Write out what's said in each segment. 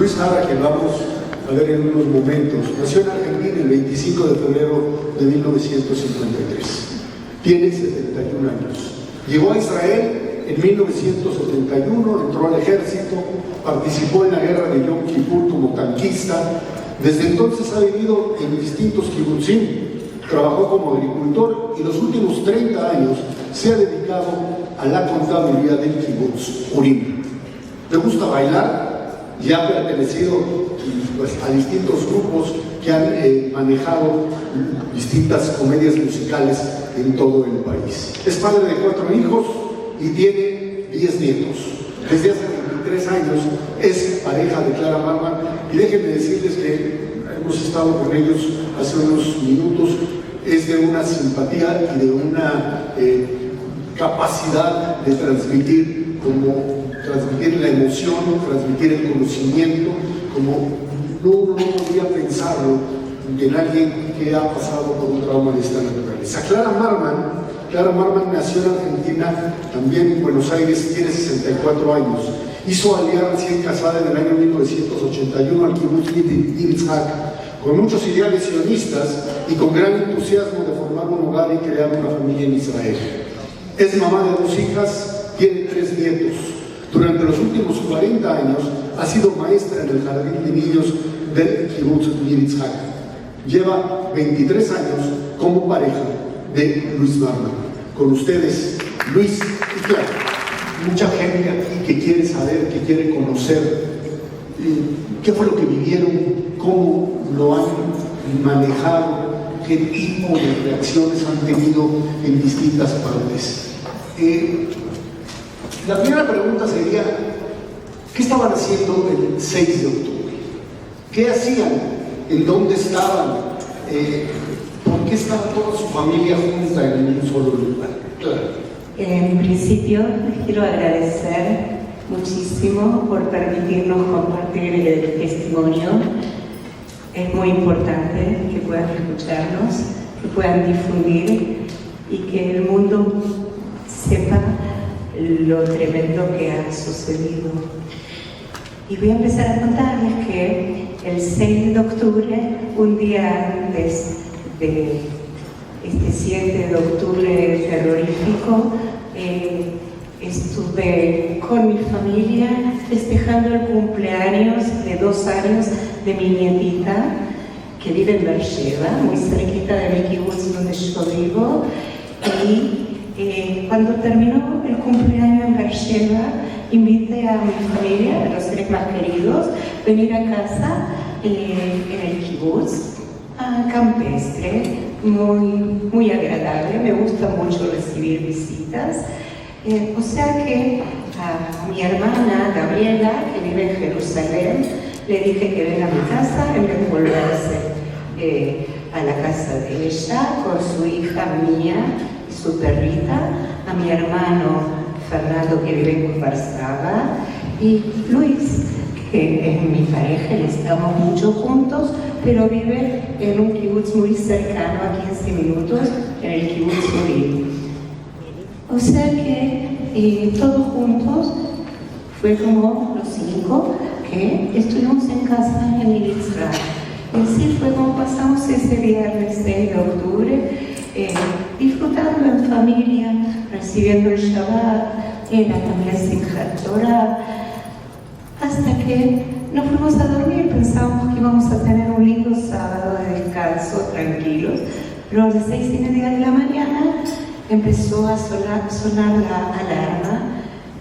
Luis Jara, que vamos a ver en unos momentos, nació en Argentina el 25 de febrero de 1953. Tiene 71 años. Llegó a Israel en 1971, entró al ejército, participó en la guerra de Yom Kippur como tanquista. Desde entonces ha vivido en distintos kibutzim, trabajó como agricultor y los últimos 30 años se ha dedicado a la contabilidad del kibutz Urim. Le gusta bailar y ha pertenecido a distintos grupos que han manejado distintas comedias musicales en todo el país. Es padre de 4 hijos y tiene 10 nietos. Desde hace 23 años es pareja de Clara Marman, y déjenme decirles que hemos estado con ellos hace unos minutos. Es de una simpatía y de una capacidad de transmitir la emoción, transmitir el conocimiento, como uno no podría pensarlo en alguien que ha pasado por un trauma de esta naturaleza. Clara Marman nació en Argentina, también en Buenos Aires, tiene 64 años. Hizo aliyá recién casada en el año 1981 al kibutz Yitzhak, con muchos ideales sionistas y con gran entusiasmo de formar un hogar y crear una familia en Israel. Es mamá de 2 hijas, tiene 3 nietos. Durante los últimos 40 años ha sido maestra en el jardín de niños del kibutz Yitzhak. Lleva 23 años como pareja de Luis Marman. Con ustedes, Luis y Clara. Mucha gente aquí que quiere saber, que quiere conocer qué fue lo que vivieron, cómo lo han manejado, qué tipo de reacciones han tenido en distintas partes. La primera pregunta sería, ¿qué estaban haciendo el 6 de octubre? ¿Qué hacían? ¿En dónde estaban? ¿Por qué estaba toda su familia junta en un solo lugar? Claro. En principio, les quiero agradecer muchísimo por permitirnos compartir el testimonio. Es muy importante que puedan escucharnos, que puedan difundir y que el mundo sepa lo tremendo que ha sucedido. Y voy a empezar a contarles que el 6 de octubre, un día antes de este 7 de octubre terrorífico, estuve con mi familia festejando el cumpleaños de 2 años de mi nietita, que vive en Beersheba, muy cerquita de mi kibutz donde yo vivo. Y cuando terminó el cumpleaños en Beersheba, invité a mi familia, a los seres más queridos, a venir a casa en el kibutz, campestre, muy agradable. Me gusta mucho recibir visitas. O sea que a mi hermana Gabriela, que vive en Jerusalén, le dije que venga a mi casa en vez de volverse a la casa de ella con su hija mía y su perrita, a mi hermano Fernando, que vive en Kufarsaba, y Luis, que es mi pareja, y estamos mucho juntos, pero vive en un kibutz muy cercano, a 15 minutos, en el kibutz Urim. O sea que todos juntos fue como los 5 que estuvimos en casa en el Israel. Y así fue como pasamos ese viernes 6 de octubre, disfrutando en familia, recibiendo el Shabbat, era también Simchat Torah, hasta que nos fuimos a dormir. Pensábamos que íbamos a tener un lindo sábado de descanso, tranquilos, pero a las 6:30 de la mañana empezó a sonar la alarma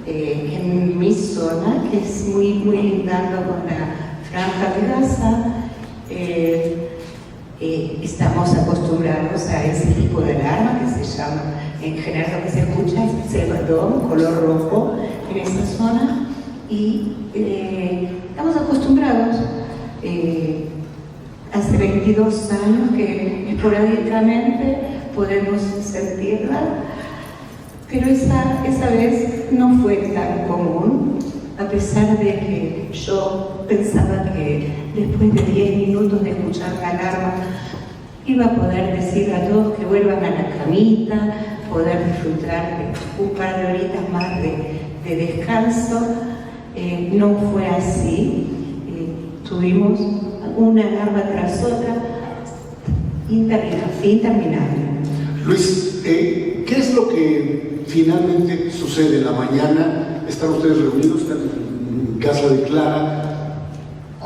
en mi zona, que es muy lindando con la Franja de Gaza. Estamos acostumbrados a ese tipo de alarma que se llama, en general lo que se escucha es cebadón, color rojo en esta zona, y estamos acostumbrados. Hace 22 años que esporádicamente podemos sentirla, pero esa vez no fue tan común, a pesar de que yo pensaba que después de 10 minutos de escuchar la alarma iba a poder decir a todos que vuelvan a la camita, poder disfrutar de un par de horitas más de descanso. No fue así. Tuvimos una alarma tras otra, interminable. Luis, ¿qué es lo que finalmente sucede? En la mañana están ustedes reunidos, están en casa de Clara.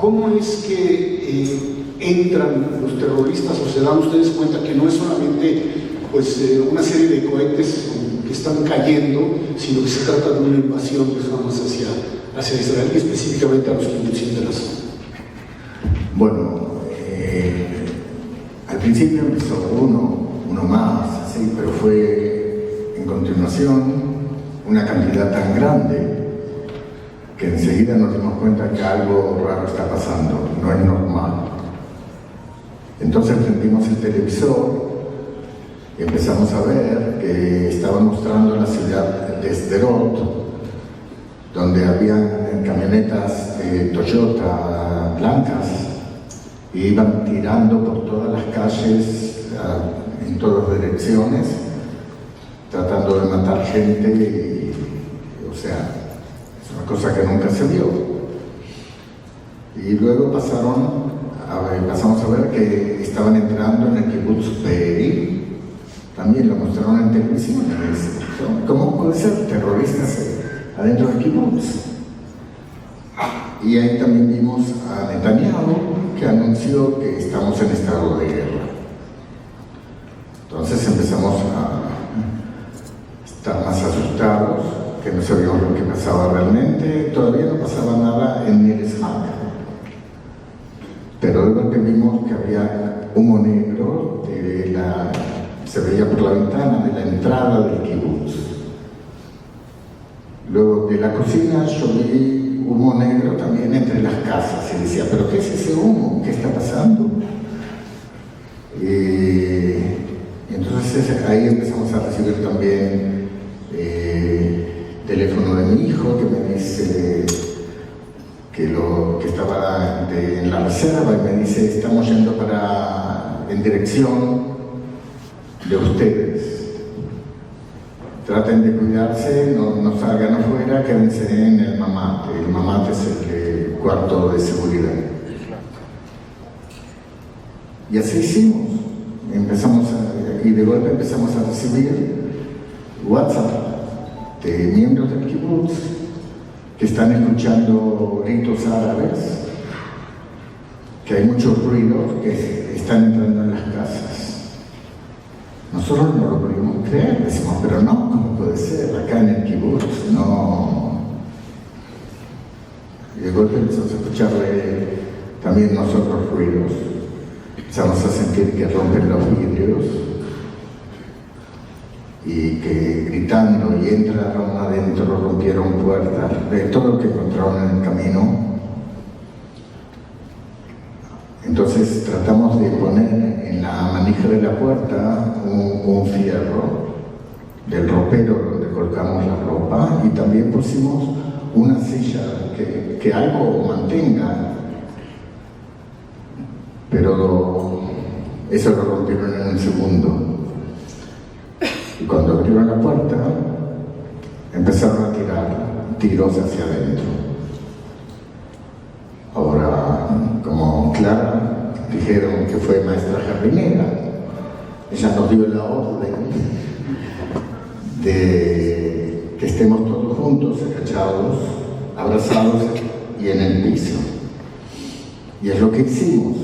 ¿Cómo es que entran los terroristas o se dan ustedes cuenta que no es solamente pues, una serie de cohetes que están cayendo, sino que se trata de una invasión que vamos hacia Israel y específicamente a los kibutzim de la zona? Bueno, al principio empezó uno más, así, pero fue en continuación una cantidad tan grande que enseguida nos dimos cuenta que algo raro está pasando, no es normal. Entonces prendimos el televisor y empezamos a ver que estaban mostrando la ciudad de Sderot, donde habían camionetas Toyota blancas y iban tirando por todas las calles en todas direcciones, tratando de matar gente, o sea, es una cosa que nunca se vio. Y luego pasamos a ver que estaban entrando en el kibbutz Be'eri, también lo mostraron en televisión. ¿Cómo puede ser terroristas adentro del kibbutz? Y ahí también vimos a Netanyahu, que anunció que estamos en estado de guerra. Entonces empezamos a estar más asustados, que no sabíamos lo que pasaba realmente. Todavía no pasaba nada en Nir-Ishaq, pero luego que vimos que había humo negro, se veía por la ventana de la entrada del kibbutz. Luego de la cocina yo vi humo negro también entre las casas y decía, ¿pero qué es ese humo? ¿Qué está pasando? Y entonces ahí empezamos a recibir también teléfono de mi hijo que me dice que estaba en la reserva y me dice, estamos yendo en dirección de ustedes. Traten de cuidarse, no salgan afuera, quédense en el mamate. El mamate es el cuarto de seguridad. Y así hicimos. Y de golpe empezamos a recibir WhatsApp de miembros del kibbutz que están escuchando gritos árabes, que hay muchos ruidos que están entrando en las casas. Nosotros no lo podíamos creer, decimos, pero no, ¿cómo puede ser? Acá en el kibbutz, no. Y de golpe empezamos a escuchar también nosotros ruidos. Empezamos a sentir que rompen los vidrios y que gritando y entraron adentro, rompieron puertas, de todo lo que encontraron en el camino. Entonces tratamos de poner en la manija de la puerta un fierro del ropero donde colgamos la ropa y también pusimos una silla que algo mantenga, pero eso lo rompieron en un segundo. Y cuando abrieron la puerta empezaron a tirar tiros hacia adentro. Ahora, como Clara dijeron que fue maestra jardinera, ella nos dio la orden de que estemos todos juntos, agachados, abrazados y en el piso. Y es lo que hicimos.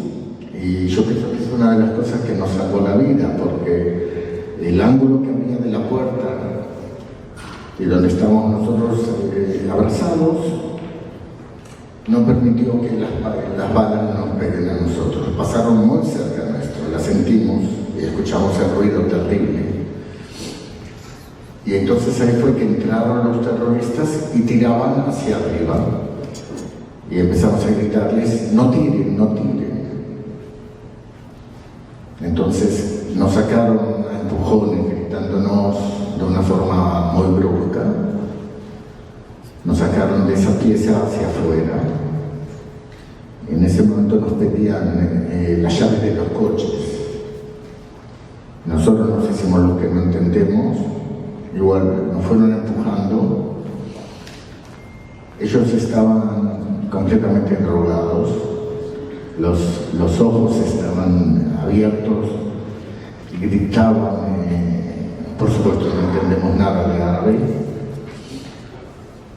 Y yo creo que es una de las cosas que nos salvó la vida, porque el ángulo que había de la puerta y donde estábamos nosotros abrazados no permitió que las balas nos peguen a nosotros. Pasaron muy cerca nuestro, las sentimos y escuchamos el ruido terrible. Y entonces ahí fue que entraron los terroristas y tiraban hacia arriba. Y empezamos a gritarles, no tiren, no tiren. Entonces nos sacaron a empujones, gritándonos de una forma muy brusca. Nos sacaron de esa pieza hacia afuera. En ese momento nos pedían las llaves de los coches. Nosotros nos hicimos lo que no entendemos. Igual nos fueron empujando. Ellos estaban completamente drogados, los ojos estaban abiertos y gritaban. Por supuesto no entendemos nada de árabe.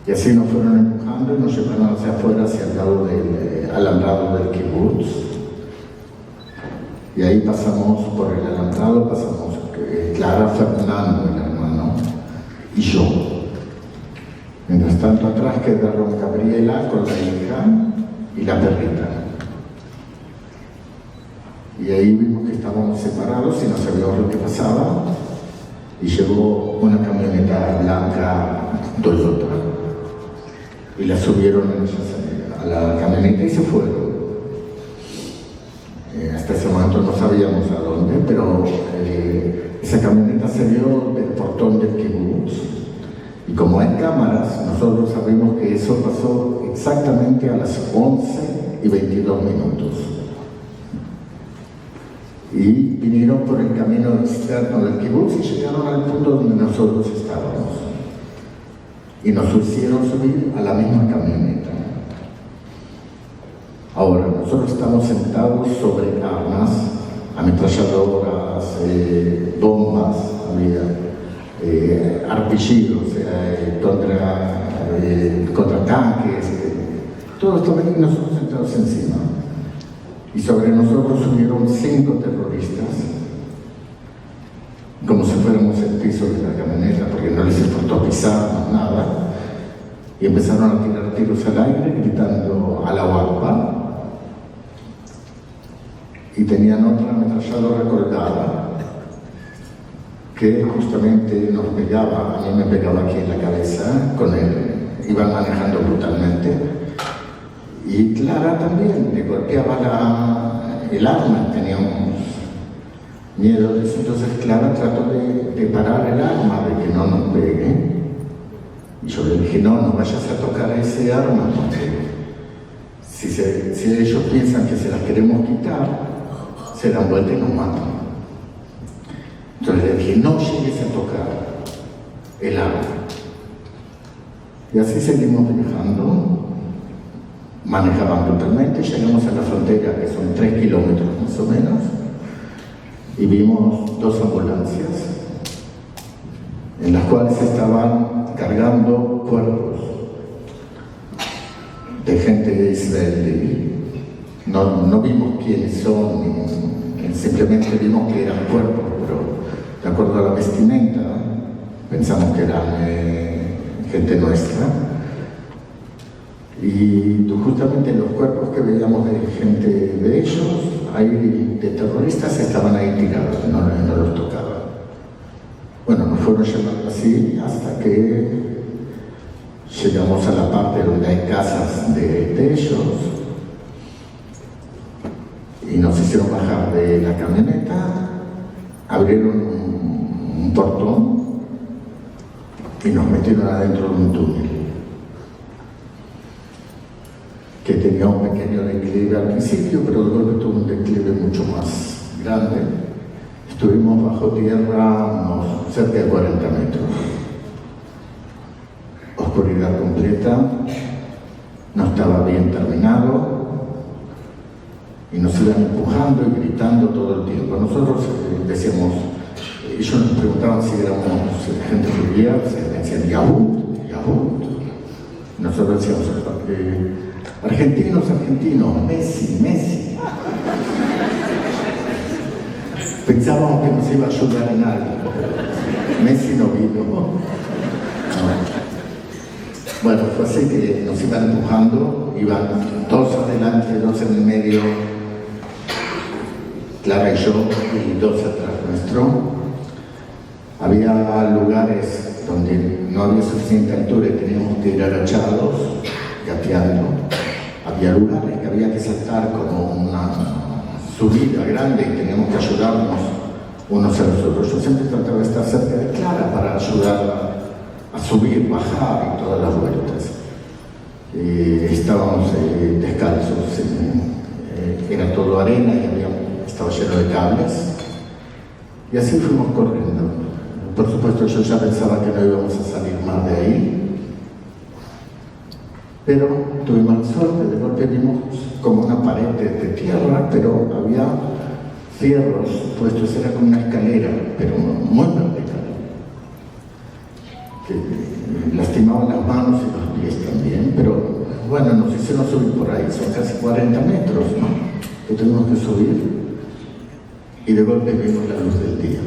Y así nos fueron empujando y nos llevaron hacia afuera, hacia el lado del alambrado del kibutz. Y ahí pasamos por el alambrado, pasamos Clara, Fernando, el hermano, y yo. Mientras tanto atrás quedaron Gabriela con la hija y la perrita. Y ahí vimos que estábamos separados y no sabíamos lo que pasaba. Y llegó una camioneta blanca Toyota. Y la subieron a la camioneta y se fueron. Hasta ese momento no sabíamos a dónde, pero esa camioneta salió del portón del kibutz. Y como hay cámaras, nosotros sabemos que eso pasó exactamente a las 11:22. Y vinieron por el camino externo del kibutz y llegaron al punto donde nosotros estábamos. Y nos hicieron subir a la misma camioneta. Ahora, nosotros estamos sentados sobre armas, ametralladoras, bombas, había arpillos contra tanques, todo esto y nosotros sentados encima. Y sobre nosotros subieron 5 terroristas, como si fuéramos el piso de la camioneta, porque no les importó pisarnos, nada. Y empezaron a tirar tiros al aire, gritando Allahu Akbar. Y tenían otra ametralladora colgada, que justamente nos pegaba, a mí me pegaba aquí en la cabeza, iban manejando brutalmente. Y Clara también le golpeaba el arma, teníamos miedo de eso. Entonces Clara trató de parar el arma, de que no nos pegue. Y yo le dije, no vayas a tocar ese arma, porque si ellos piensan que se las queremos quitar, se dan vuelta y nos matan. Entonces le dije, no llegues a tocar el arma. Y así seguimos viajando. Manejaban totalmente, llegamos a la frontera, que son 3 kilómetros más o menos, y vimos 2 ambulancias en las cuales estaban cargando cuerpos de gente israelí. No vimos quiénes son, simplemente vimos que eran cuerpos, pero de acuerdo a la vestimenta pensamos que eran gente nuestra. Y justamente los cuerpos que veíamos de gente de ellos, de terroristas, estaban ahí tirados, no los tocaban. Bueno, nos fueron llevando así hasta que llegamos a la parte donde hay casas de ellos y nos hicieron bajar de la camioneta, abrieron un portón y nos metieron adentro de un túnel que tenía un pequeño declive al principio, pero luego tuvo un declive mucho más grande. Estuvimos bajo tierra unos cerca de 40 metros. Oscuridad completa, no estaba bien terminado y nos iban empujando y gritando todo el tiempo. Nosotros decíamos, ellos nos preguntaban si éramos gente judía, decían Yahud. Nosotros decíamos, argentinos, Messi. Pensábamos que nos iba a ayudar en algo. Messi no vino. No. Bueno, fue así que nos iban empujando, iban 2 adelante, 2 en el medio, Clara y yo, y 2 atrás nuestro. Había lugares donde no había suficiente altura y teníamos que ir agachados, gateando. Había lugares que había que saltar como una subida grande y teníamos que ayudarnos unos a los otros. Yo siempre trataba de estar cerca de Clara para ayudarla a subir, bajar y todas las vueltas. Estábamos descalzos, era todo arena y estaba lleno de cables. Y así fuimos corriendo. Por supuesto, yo ya pensaba que no íbamos a salir más de ahí. Pero tuvimos suerte, de golpe vimos como una pared de tierra, pero había fierros puestos, era como una escalera, pero muy vertical, que lastimaban las manos y los pies también, pero bueno, nos hicieron subir por ahí, son casi 40 metros, ¿no?, que tuvimos que subir, y de golpe vimos la luz del día.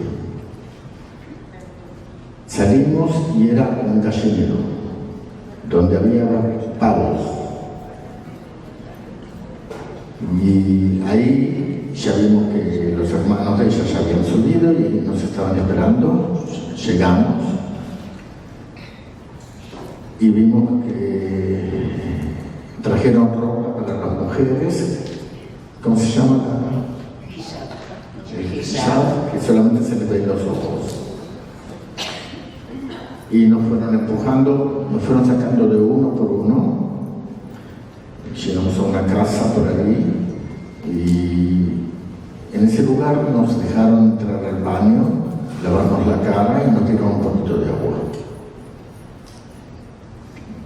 Salimos y era un gallinero, donde había pavos, y ahí ya vimos que los hermanos de ella ya habían subido y nos estaban esperando. Llegamos y vimos que trajeron ropa para las mujeres. ¿Cómo se llama? El hijab, que solamente se les ven los ojos. Y nos fueron empujando, nos fueron sacando de uno por uno. Llegamos a una casa por ahí y en ese lugar nos dejaron entrar al baño, lavarnos la cara y nos tiraron un poquito de agua.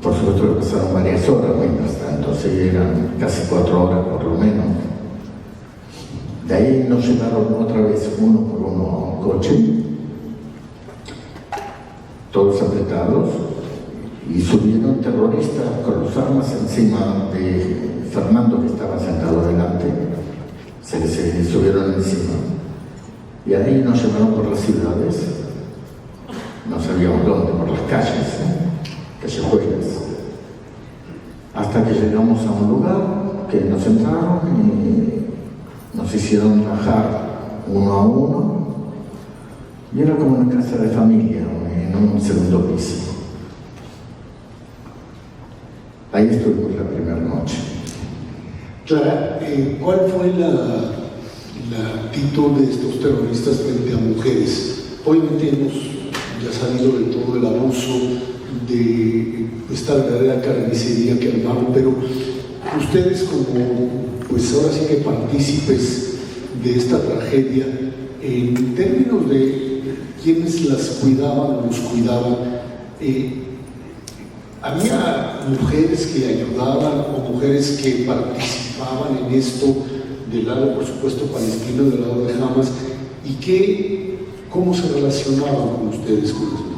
Por supuesto que pasaron varias horas mientras tanto, sí, eran casi 4 horas por lo menos. De ahí nos llevaron otra vez uno por uno a un coche, todos apretados, y subieron terroristas con las armas encima de Fernando, que estaba sentado adelante. Se les subieron encima. Y ahí nos llevaron por las ciudades, no sabíamos dónde, por las calles, callejuelas, hasta que llegamos a un lugar que nos entraron y nos hicieron bajar uno a uno, y era como una casa de familia en un segundo piso. Ahí estuvimos la primera noche. Clara, ¿cuál fue la actitud de estos terroristas frente a mujeres? Obviamente hemos ya sabido de todo el abuso, de esta verdadera carnicería que armaron, pero ustedes como, pues ahora sí que partícipes de esta tragedia, en términos de quienes las cuidaban, los cuidaban, ¿había mujeres que ayudaban o mujeres que participaban en esto del lado, por supuesto, palestino, del lado de Hamas? ¿Y cómo se relacionaban con ustedes, con las mujeres?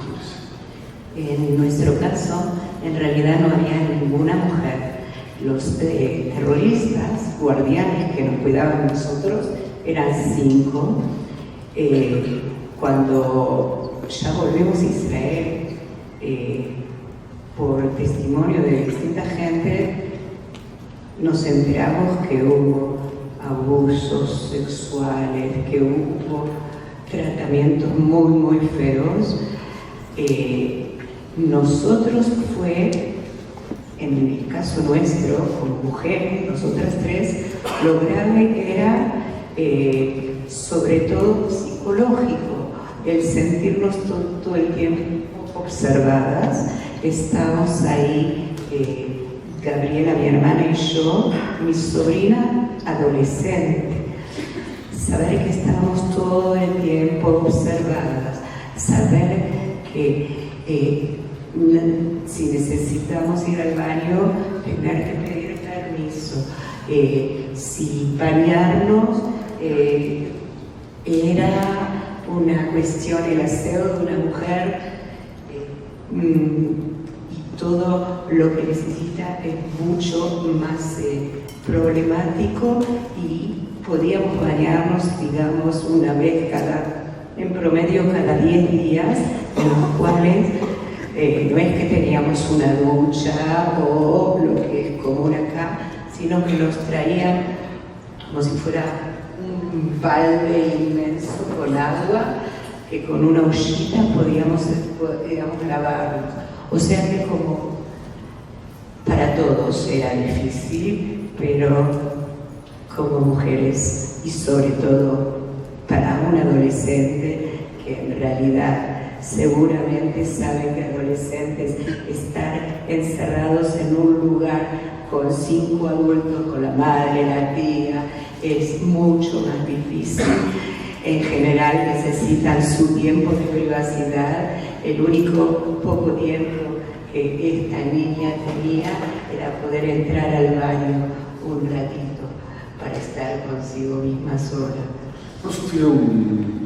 En nuestro caso, en realidad no había ninguna mujer. Los terroristas, guardianes que nos cuidaban nosotros, eran 5. Cuando ya volvimos a Israel, por testimonio de distinta gente, nos enteramos que hubo abusos sexuales, que hubo tratamientos muy, muy feos. Nosotros fue, en el caso nuestro, como mujeres, nosotras 3, lo grave era sobre todo psicológico, el sentirnos todo el tiempo observadas. Estábamos ahí, Gabriela, mi hermana y yo, mi sobrina adolescente. Saber que estábamos todo el tiempo observadas, saber que si necesitamos ir al baño, tener que pedir permiso, si bañarnos era una cuestión, el aseo de una mujer, y todo lo que necesita es mucho más problemático, y podíamos bañarnos, digamos, una vez en promedio cada 10 días, en los cuales no es que teníamos una ducha o lo que es común acá, sino que nos traían como si fuera un balde inmenso con agua, que con una ollita podíamos lavarnos. O sea que como para todos era difícil, pero como mujeres, y sobre todo para un adolescente que en realidad seguramente saben que adolescentes estar encerrados en un lugar con 5 adultos, con la madre, la tía, es mucho más difícil. En general necesitan su tiempo de privacidad. El único poco tiempo que esta niña tenía era poder entrar al baño un ratito para estar consigo misma sola. ¿No sufrieron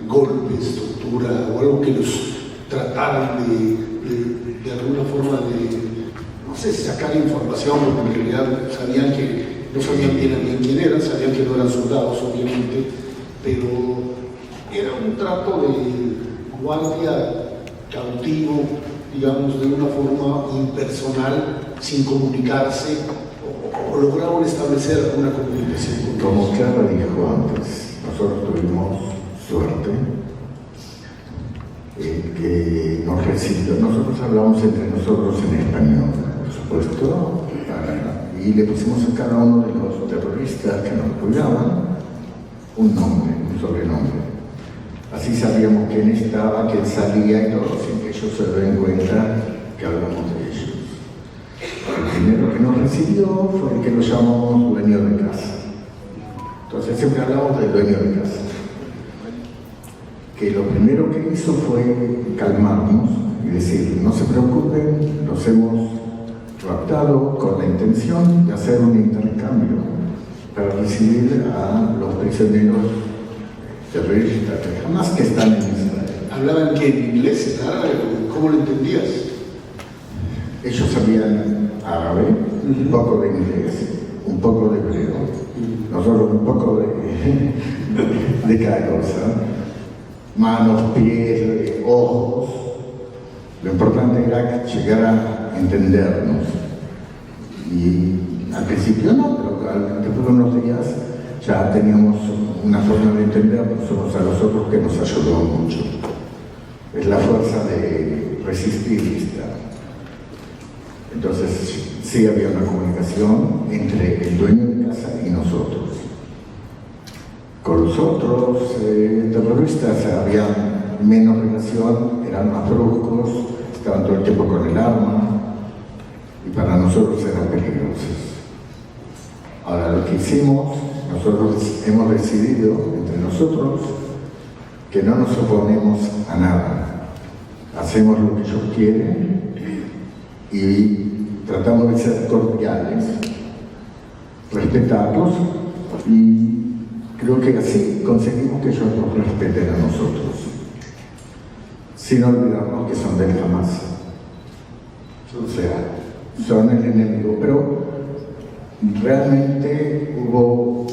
golpes, tortura o algo que los trataran de alguna forma de, no sé, sacar información, porque en realidad sabían que no sabían bien quién eran, sabían que no eran soldados, obviamente, pero era un trato de guardia cautivo, digamos, de una forma impersonal, sin comunicarse, o lograron establecer alguna comunicación con Como ellos? Clara dijo antes, nosotros tuvimos suerte que nos recibió. Nosotros hablamos entre nosotros en español, por supuesto, y le pusimos a cada uno de los terroristas que nos cuidaban un nombre, un sobrenombre. Así sabíamos quién estaba, quién salía y todo, sin que ellos se den cuenta que hablamos de ellos. El primero que nos recibió fue el que lo llamamos dueño de casa. Entonces siempre hablamos del dueño de casa. Que lo primero que hizo fue calmarnos y decir, no se preocupen, los hemos raptado con la intención de hacer un intercambio para recibir a los prisioneros terroristas, jamás que están en Israel. ¿Hablaban que en inglés, en árabe? ¿Cómo lo entendías? Ellos sabían árabe, un poco de inglés, un poco de hebreo, nosotros un poco de cada cosa, manos, pies, ojos. Lo importante era llegar a entendernos. Y al principio no, pero después de unos días ya teníamos una forma de entendernos unos a los otros que nos ayudó mucho. Es la fuerza de resistir y estar. Entonces sí había una comunicación entre el dueño de casa y nosotros. Con los otros terroristas había menos relación, eran más bruscos, estaban todo el tiempo con el arma y para nosotros eran peligrosos. Ahora lo que hicimos, nosotros hemos decidido entre nosotros que no nos oponemos a nada. Hacemos lo que ellos quieren y tratamos de ser cordiales, respetarlos y creo que así conseguimos que ellos nos respeten a nosotros, sin olvidarnos que son del Hamas. O sea, son el enemigo, pero realmente hubo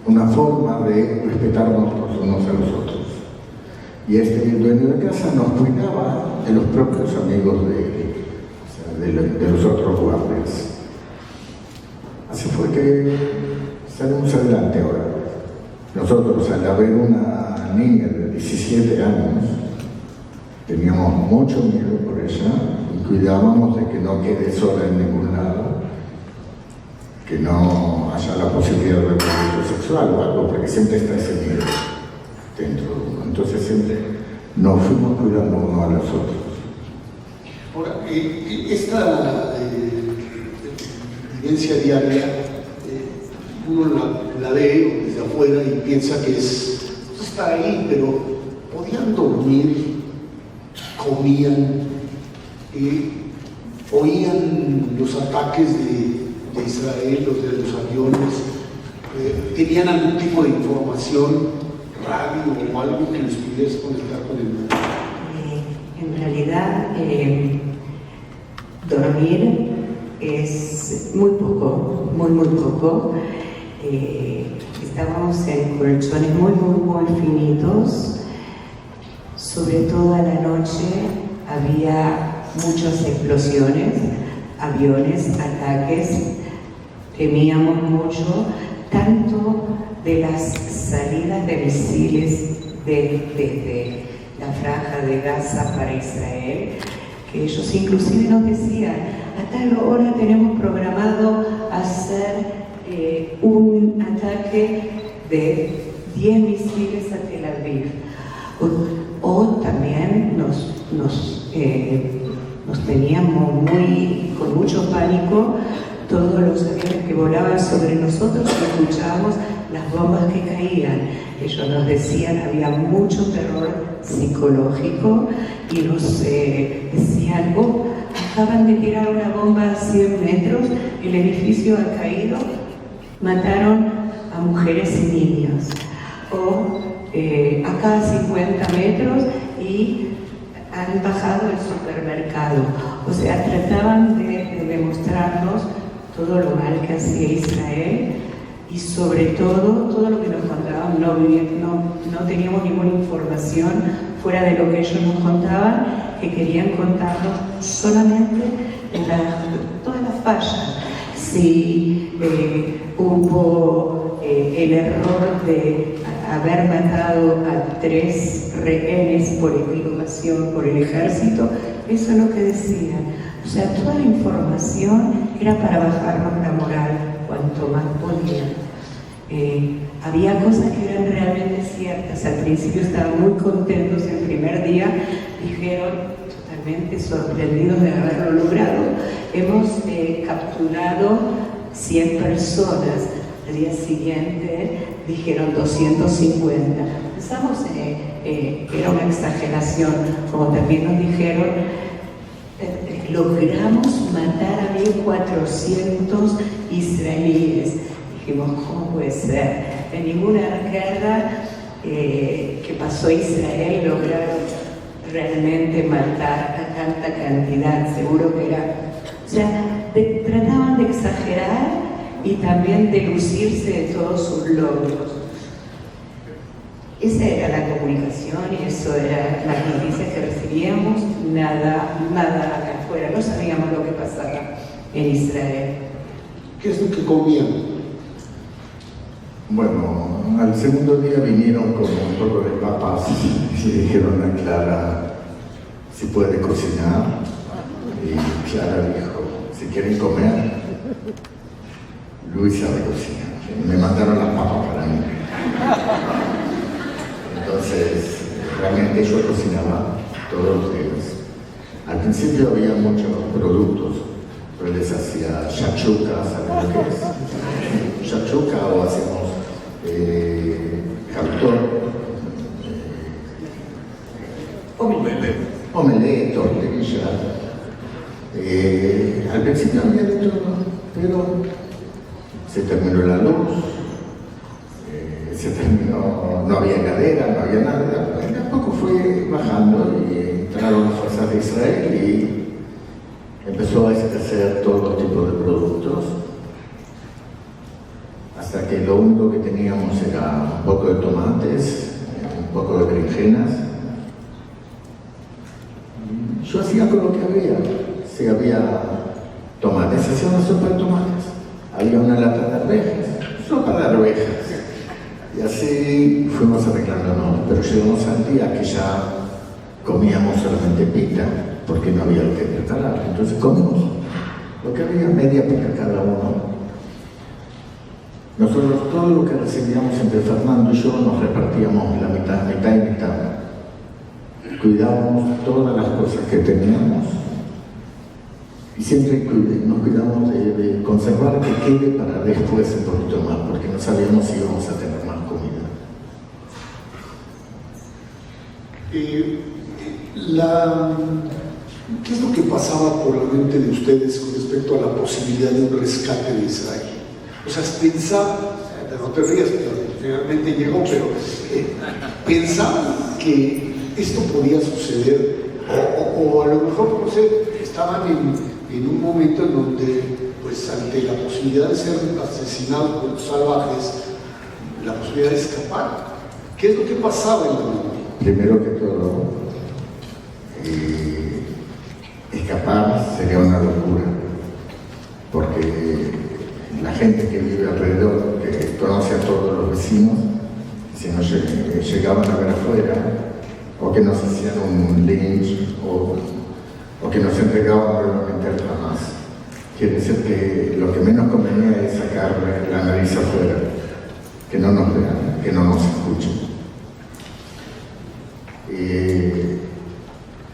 una forma de respetarnos los unos a los otros. Y el dueño de casa nos cuidaba de los propios amigos de los otros guardias. Así fue que salimos adelante ahora. Nosotros, al haber una niña de 17 años, teníamos mucho miedo por ella y cuidábamos de que no quede sola en ningún lado, que no haya la posibilidad de abuso sexual o algo, porque siempre está ese miedo dentro de uno. Entonces siempre nos fuimos cuidando uno a los otros. Ahora, esta vivencia diaria, uno la ve desde afuera y piensa que está ahí, pero podían dormir, comían, oían los ataques de Israel, los de los aviones, tenían algún tipo de información, radio o algo que les pudiese conectar con el mundo. En realidad, dormir es muy poco, muy poco. Estábamos en colchones muy finitos. Sobre todo a la noche había muchas explosiones, aviones, ataques. Temíamos mucho, tanto de las salidas de misiles desde la franja de Gaza para Israel, que ellos inclusive nos decían, a tal hora tenemos programado hacer un ataque de 10 misiles a Tel Aviv. O también nos teníamos con mucho pánico todos los aviones que volaban sobre nosotros y escuchábamos las bombas que caían. Ellos nos decían, había mucho terror psicológico y nos decían, oh, acaban de tirar una bomba a 100 metros, el edificio ha caído, mataron a mujeres y niños. O acá a 50 metros y han bajado el supermercado. O sea, trataban de demostrarnos todo lo mal que hacía Israel y sobre todo lo que nos contaban. No teníamos ninguna información fuera de lo que ellos nos contaban, que querían contarnos solamente todas las fallas. Si hubo el error de haber matado a 3 rehenes por equivocación por el ejército, eso es lo que decían. O sea, toda la información era para bajarnos la moral cuanto más podían. Había cosas que eran realmente ciertas. Al principio estaban muy contentos, el primer día dijeron, totalmente sorprendidos de haberlo logrado, hemos capturado 100 personas. Al día siguiente dijeron 250. Pensamos era una exageración, como también nos dijeron, logramos matar a 1.400 israelíes. Dijimos, ¿cómo puede ser? En ninguna guerra que pasó Israel lograron realmente matar a tanta cantidad. Seguro que era... O sea, trataban de exagerar y también de lucirse de todos sus logros. Esa era la comunicación y eso era las noticias que recibíamos, nada acá afuera. No sabíamos lo que pasaba en Israel. ¿Qué es lo que comían? Bueno, al segundo día vinieron con un poco de papas y dijeron a Clara si puede cocinar. Y Clara dijo, si quieren comer, Luis sabe cocinar. Me mandaron las papas para mí. Entonces, realmente yo cocinaba todos los días. Al principio había muchos productos, pero les hacía shakshuka, ¿saben lo que es? Shakshuka, o hacemos cartón, omelette, tortilla. Al principio había de todo, pero se terminó la luz, no había heladera, no había nada. Tampoco fue bajando y entraron las fuerzas de Israel y empezó a escasear todo tipo de productos, hasta que lo único que teníamos era un poco de tomates, un poco de berenjenas. Yo hacía con lo que había. Si había tomates, hacía una sopa de tomates. Había una lata de arvejas, sopa de arvejas. Y así fuimos arreglándonos, pero llegamos al día que ya comíamos solamente pita, porque no había que preparar. Entonces comimos lo que había, media pita cada uno. Nosotros todo lo que recibíamos entre Fernando y yo nos repartíamos la mitad y mitad. Cuidábamos todas las cosas que teníamos y siempre nos cuidamos de conservar que quede para después un poquito más, porque no sabíamos si íbamos a tener más comida. ¿Qué es lo que pasaba por la mente de ustedes con respecto a la posibilidad de un rescate de Israel? O sea, pensaban, no te rías, pero finalmente llegó, pero pensaban que esto podía suceder, o a lo mejor, no sé, estaban en un momento en donde, pues, ante la posibilidad de ser asesinados por los salvajes, la posibilidad de escapar. ¿Qué es lo que pasaba en la mente? Primero que todo, escapar sería una locura, porque la gente que vive alrededor, que conoce a todos los vecinos, si no llegaban a ver afuera, o que nos hacían un lynch, o que nos entregaban nuevamente al Hamas. Quiere decir que lo que menos convenía es sacarle la nariz afuera, que no nos vean, que no nos escuchen.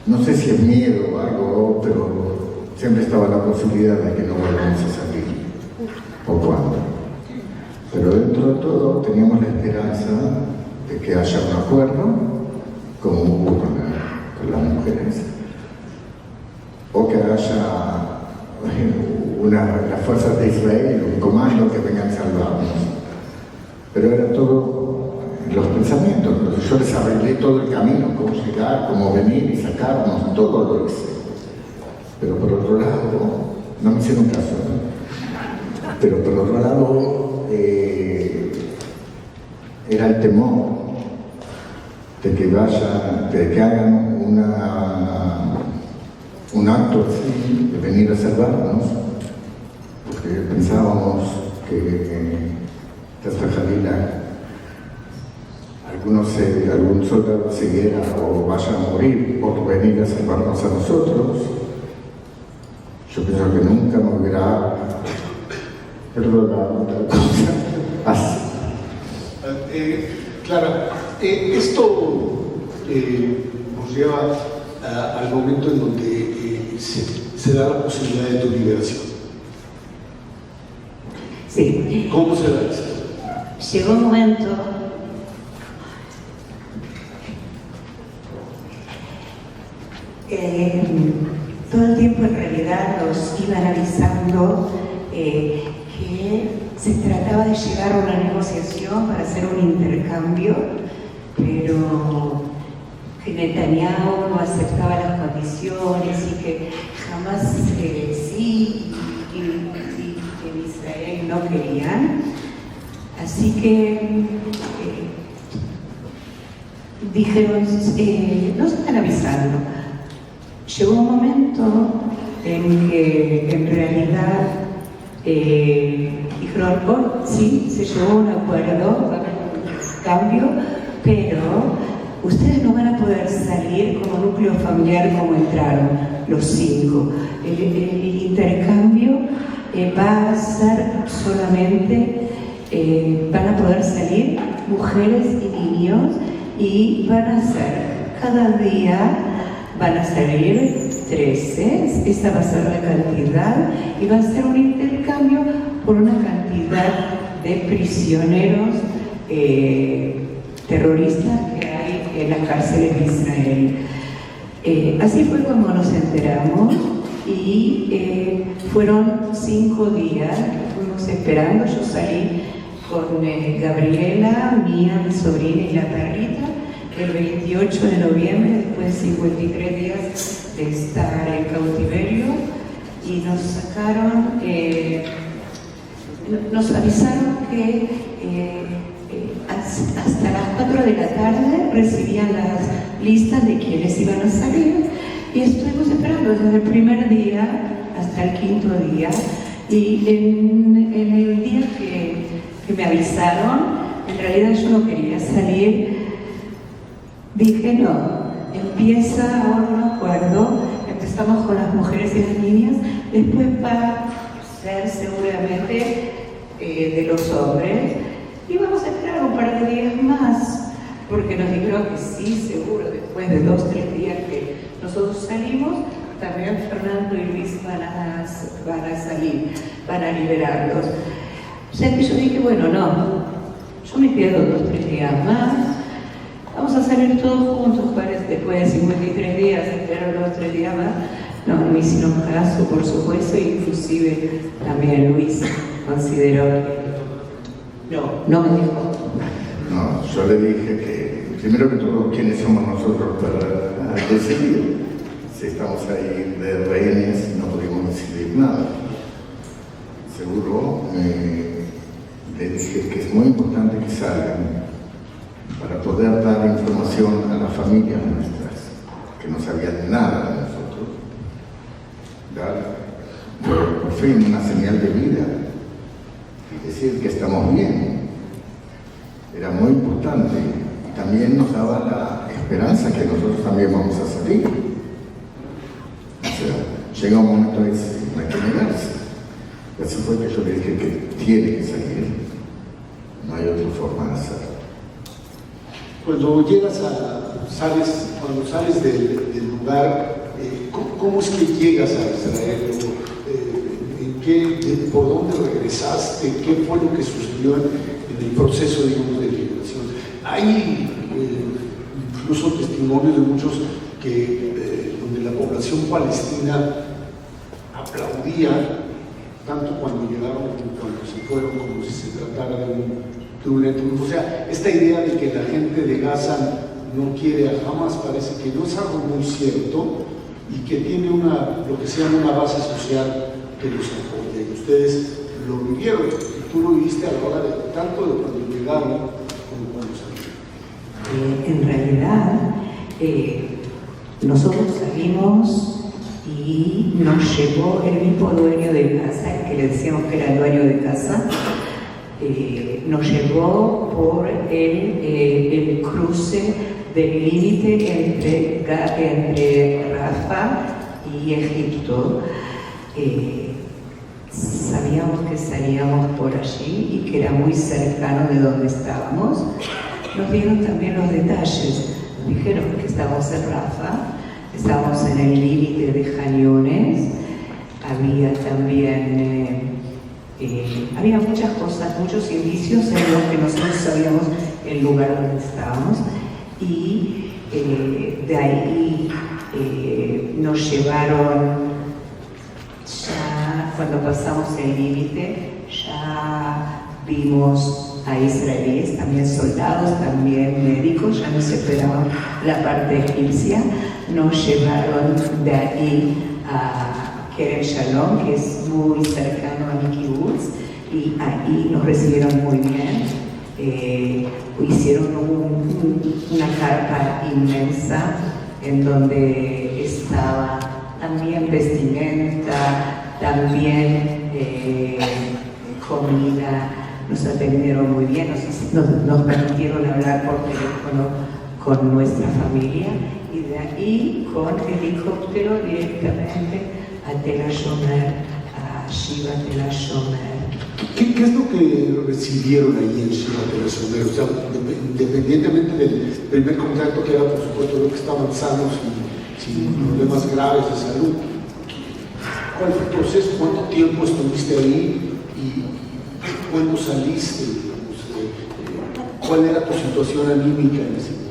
No sé si es miedo o algo, pero siempre estaba la posibilidad de que no volvamos a salir. o cuándo. Pero dentro de todo teníamos la esperanza de que haya un acuerdo, como hubo con las mujeres, o que haya las fuerzas de Israel, un comando que vengan a salvarnos. Pero era todo los pensamientos. Entonces yo les arreglé todo el camino, cómo llegar, cómo venir y sacarnos, todo lo hice. Pero por otro lado, no me hicieron caso, ¿no? Pero por otro lado, era el temor de que hagan un acto así, de venir a salvarnos, porque pensábamos que hasta Jalila algún soldado siguiera o vaya a morir por venir a salvarnos a nosotros. Yo pienso que nunca me hubiera perdonado tal cosa así. Clara, esto nos lleva al momento en donde se da la posibilidad de tu liberación. Sí. ¿Cómo se da esto? Llegó un momento todo el tiempo en realidad nos iban avisando que se trataba de llegar a una negociación para hacer un intercambio, pero que Netanyahu no aceptaba las condiciones y que jamás sí y en Israel no querían. Así que dijeron, nos están avisando. Llegó un momento en que en realidad dijeron, oh, sí, se llegó a un acuerdo, va a haber un cambio, pero ustedes no van a poder salir como núcleo familiar como entraron los 5. El intercambio va a ser solamente, van a poder salir mujeres y niños y van a ser, cada día van a salir 13, esa va a ser la cantidad y va a ser un intercambio por una cantidad de prisioneros terroristas que hay en las cárceles de Israel. Así fue como nos enteramos y fueron 5 días que fuimos esperando. Yo salí con Gabriela, Mía, mi sobrina y la perrita el 28 de noviembre, después de 53 días de estar en cautiverio, y nos sacaron, nos avisaron que hasta las 4 de la tarde recibían las listas de quienes iban a salir, y estuvimos esperando desde el primer día hasta el 5.º día, y en el día que me avisaron, en realidad yo no quería salir. Dije, no, empieza ahora un acuerdo, empezamos con las mujeres y las niñas, después va a ser seguramente de los hombres, y vamos a esperar un par de días más, porque nos dijeron que sí, seguro, después de 2 o 3 días que nosotros salimos, también Fernando y Luis van a salir, van a liberarlos. O sea que yo dije, bueno, no, yo me quedo 2 o 3 días más, vamos a salir todos juntos, después de 53 días, esperar 2 o 3 días más. No me hicieron caso, por supuesto, inclusive también Luis consideró que no me dijo. No, yo le dije que, primero que todo, ¿quiénes somos nosotros para decidir? Si estamos ahí de rehenes, no podemos decidir nada. Seguro, le dije que es muy importante que salgan para poder dar información a las familias nuestras, que no sabían nada de nosotros, dar por fin una señal de vida y decir que estamos bien. Era muy importante y también nos daba la esperanza que nosotros también vamos a salir. O sea, llega un momento en que no hay que negarse. Así fue que yo le dije que tiene que salir, no hay otra forma de hacerlo. Cuando sales del lugar, ¿cómo es que llegas a Israel? por dónde regresaste, qué fue lo que sucedió en el proceso, digamos, de liberación. Hay incluso testimonios de muchos donde la población palestina aplaudía tanto cuando llegaron como cuando se fueron, como si se tratara de un hecho. O sea, esta idea de que la gente de Gaza no quiere a Hamas parece que no es algo muy cierto y que tiene lo que se llama una base social que los apoya. Y ustedes lo vivieron, y tú lo viviste a la hora tanto de cuando llegaron como cuando salieron. En realidad, nosotros salimos y nos llevó el mismo dueño de casa, el que le decíamos que era el dueño de casa, nos llevó por el cruce del límite entre Rafah y Egipto. Sabíamos que salíamos por allí y que era muy cercano de donde estábamos. Nos dieron también los detalles, nos dijeron que estábamos en Rafah, estábamos en el límite de Janiones, había también había muchas cosas, muchos indicios en los que nosotros sabíamos el lugar donde estábamos, y de ahí nos llevaron. Ya cuando pasamos el límite ya vimos a israelíes, también soldados, también médicos, ya nos esperaban la parte egipcia. Nos llevaron de ahí a Kerem Shalom, que es muy cercano a mi kibutz, y ahí nos recibieron muy bien. Hicieron una carpa inmensa en donde estaba también vestimenta, también comida. Nos atendieron muy bien, nos permitieron hablar por teléfono con nuestra familia, y de ahí con helicóptero directamente a Tel HaShomer, a Shiva Tel HaShomer. ¿Qué es lo que recibieron ahí en Shiva Tel HaShomer? O sea, independientemente del primer contacto, que era por supuesto lo que estaban sanos y sin problemas graves de salud, ¿cuál fue el proceso? ¿Cuánto tiempo estuviste ahí? ¿Y cuándo saliste? ¿Cuál era tu situación anímica en ese momento?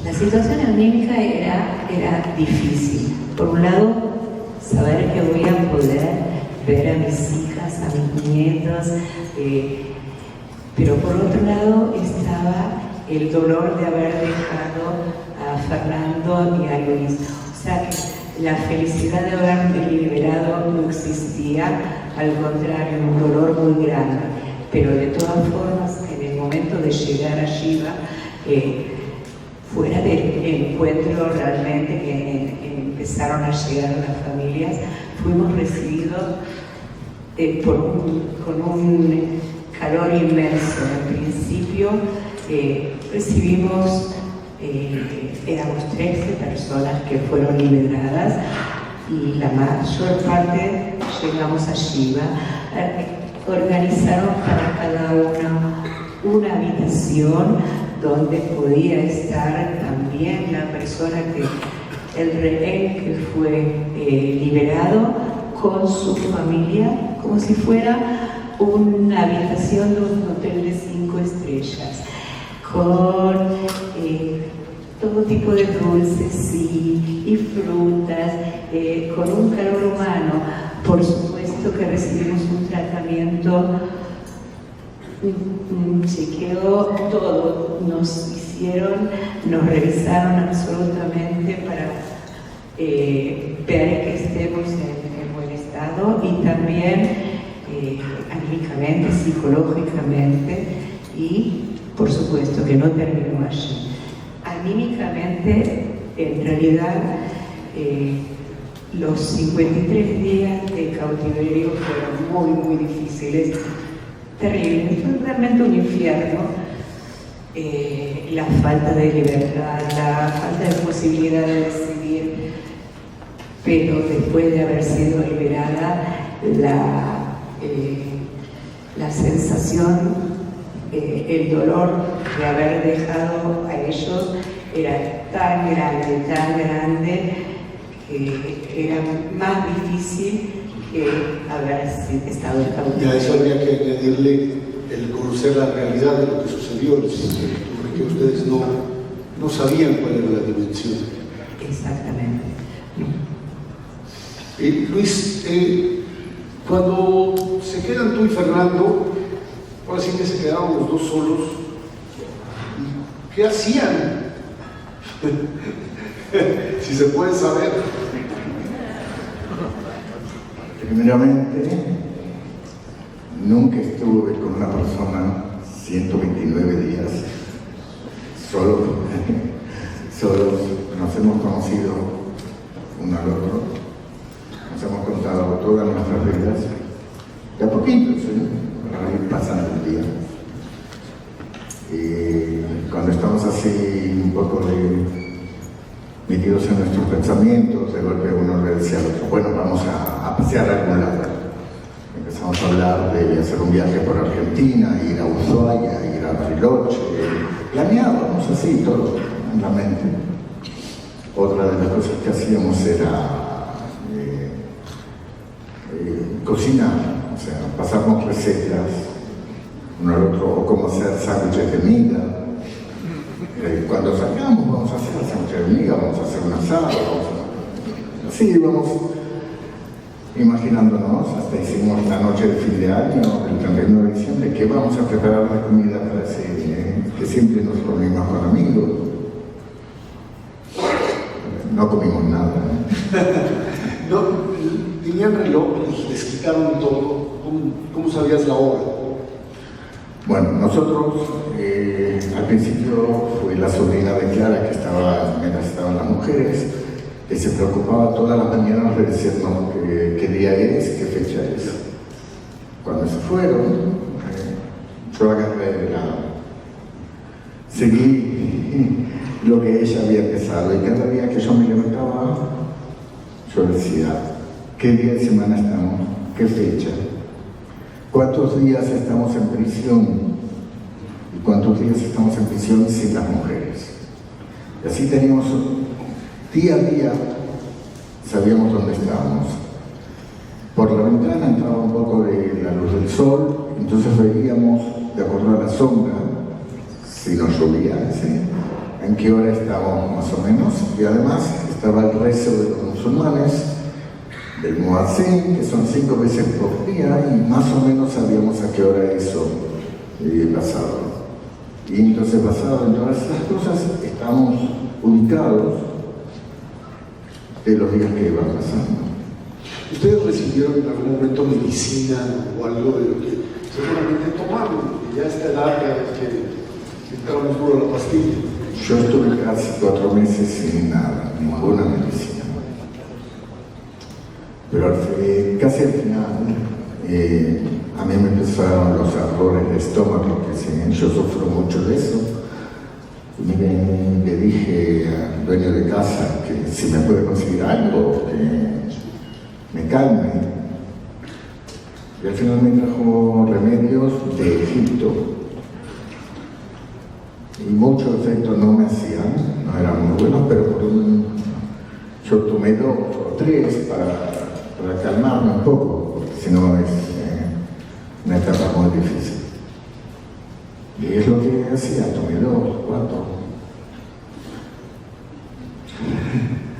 La situación anímica era difícil. Por un lado, saber que voy a poder ver a mis hijas, a mis nietos, pero por otro lado estaba el dolor de haber dejado a Fernando y a Luis. O sea, que la felicidad de haberme liberado no existía, al contrario, un dolor muy grande. Pero de todas formas, en el momento de llegar a Shiva, fuera del encuentro realmente que empezaron a llegar las familias, fuimos recibidos con un calor inmenso. En principio recibimos, éramos 13 personas que fueron liberadas, y la mayor parte llegamos a Shiva. Organizaron para cada uno una habitación donde podía estar también la persona el rehén que fue liberado con su familia, como si fuera una habitación de un hotel de 5 estrellas, con todo tipo de dulces y frutas, con un calor humano. Por supuesto que recibimos un tratamiento, chequeo todo, nos revisaron absolutamente para ver que estemos en buen estado, y también anímicamente, psicológicamente, y por supuesto que no terminó allí. Anímicamente, en realidad, los 53 días de cautiverio fueron muy difíciles, terribles. Fue realmente un infierno. La falta de libertad, la falta de posibilidad de decidir, pero después de haber sido liberada, la sensación, el dolor de haber dejado a ellos era tan grande que era más difícil que haber estado en Y a cautiverio. eso habría que añadirle el conocer la realidad de lo que sucedió, porque ustedes no sabían cuál era la dimensión. Exactamente. Luis, cuando se quedan tú y Fernando, ahora sí que se quedaron los dos solos, ¿qué hacían? Si se puede saber. Primeramente, nunca estuve con una persona 129 días solos. Solos nos hemos conocido uno al otro, nos hemos contado todas nuestras vidas, de a poquito, ¿sí? Para ir pasando el día. Y cuando estamos así un poco metidos en nuestros pensamientos, de golpe uno le decía al otro, bueno, vamos a pasear a algún lado. Empezamos a hablar de hacer un viaje por Argentina, ir a Ushuaia, ir a Bariloche, planeábamos así todo en la mente. Otra de las cosas que hacíamos era cocinar, o sea, pasarnos recetas uno al otro, o cómo hacer sándwiches de miga. Cuando salgamos vamos a hacer sándwiches de miga, vamos a hacer un asado, así vamos imaginándonos. Hasta hicimos la noche de fin de año, el 31 de diciembre, que vamos a preparar la comida para ese día, que siempre nos reunimos con amigos. No comimos nada. No, tenían reloj, les quitaron todo. ¿Cómo sabías la hora? Bueno, nosotros al principio fue la sobrina de Clara, que estaban las mujeres, que se preocupaba todas las mañanas de decirnos qué día es, qué fecha es. Cuando se fueron, yo agarré seguí lo que ella había empezado, y cada día que yo me levantaba, yo decía, ¿qué día de semana estamos? ¿Qué fecha? ¿Cuántos días estamos en prisión? ¿Y cuántos días estamos en prisión sin las mujeres? Y así teníamos, día a día, sabíamos dónde estábamos. Por la ventana entraba un poco de la luz del sol, entonces veíamos, de acuerdo a la sombra, si nos llovía, ¿sí? En qué hora estábamos más o menos, y además estaba el rezo de los musulmanes, del muazzin, que son 5 veces por día, y más o menos sabíamos a qué hora eso pasaba. Y entonces, basado en todas estas cosas, estamos ubicados de los días que iban pasando. ¿Ustedes recibieron en algún momento medicina o algo de lo que seguramente tomaron? Y ya a esta edad que entraron duro a la pastilla. Yo estuve casi 4 meses sin nada, ninguna medicina. Pero casi al final, a mí me empezaron los ardores de estómago, que yo sufro mucho de eso. Y le dije al dueño de casa que si me puede conseguir algo que me calme. Y al final me trajo remedios de Egipto. Y mucho efecto no me hacían, no eran muy buenos, pero yo tomé 2 o 3 para calmarme un poco, porque si no es una etapa muy difícil. Y es lo que hacía, tomé 2, 4.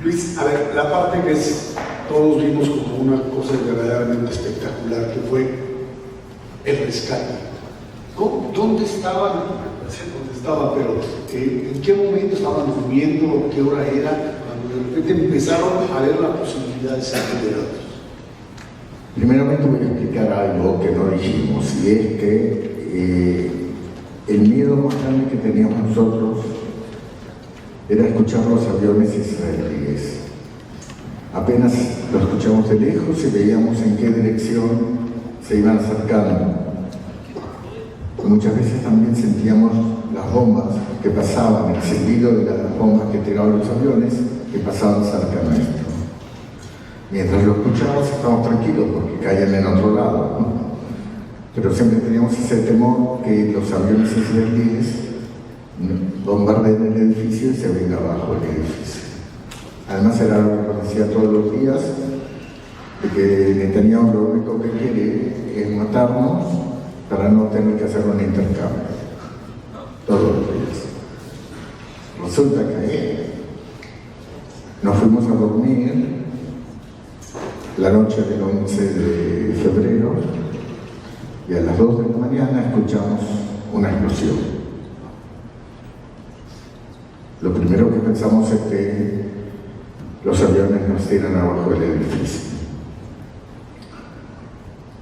Luis, a ver, la parte que todos vimos como una cosa verdaderamente espectacular, que fue el rescate. ¿Dónde estaban? No sé dónde estaba, pero ¿en qué momento estaban durmiendo? ¿Qué hora era? Cuando de repente empezaron a ver la posibilidad de ser liberados. Primeramente voy a explicar algo que no dijimos, y es que el miedo más grande que teníamos nosotros era escuchar los aviones israelíes. Apenas lo escuchamos de lejos y veíamos en qué dirección se iban acercando. Muchas veces también sentíamos las bombas que pasaban, el silbido de las bombas que tiraban los aviones que pasaban cerca nuestro. Mientras lo escuchábamos estábamos tranquilos porque caían en otro lado, ¿no? Pero siempre teníamos ese temor que los aviones israelíes bombardeen el edificio y se venga abajo el edificio. Además era algo que lo decía todos los días, de que Netanyahu lo único que quiere es matarnos para no tener que hacer un intercambio. Todos los días. Resulta que nos fuimos a dormir la noche del 11 de febrero y a las 2 de la mañana escuchamos una explosión. Lo primero que pensamos es que los aviones nos tiran abajo del edificio.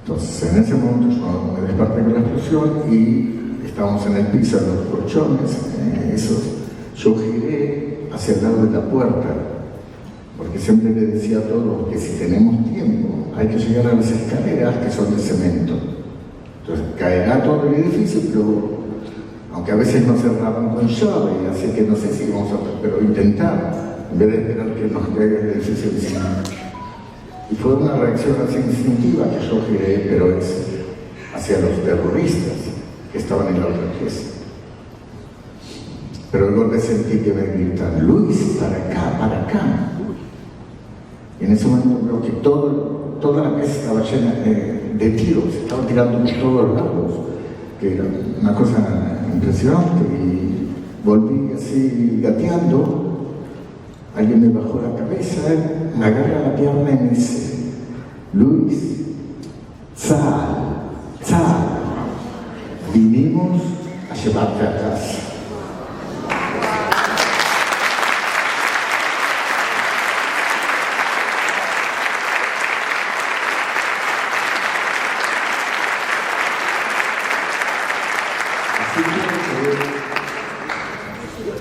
Entonces, en ese momento yo me desperté con la explosión y estábamos en el piso, en los colchones, yo giré hacia el lado de la puerta, porque siempre le decía a todos que si tenemos tiempo hay que llegar a las escaleras que son de cemento. Entonces caerá todo el edificio, pero aunque a veces no cerraban con llave, así que no sé si vamos a, pero intentar, en vez de esperar que nos caiga el edificio encima. Y fue una reacción así instintiva que yo giré, pero es hacia los terroristas que estaban en la otra pieza. Pero luego me sentí que me gritan, Luis, para acá, para acá. Y en ese momento veo que toda la mesa estaba llena de tiros, estaban tirando por todos lados, que era una cosa impresionante. Y volví así gateando, alguien me bajó la cabeza, me agarra la pierna y me dice, Luis, sal, vinimos a llevarte a casa.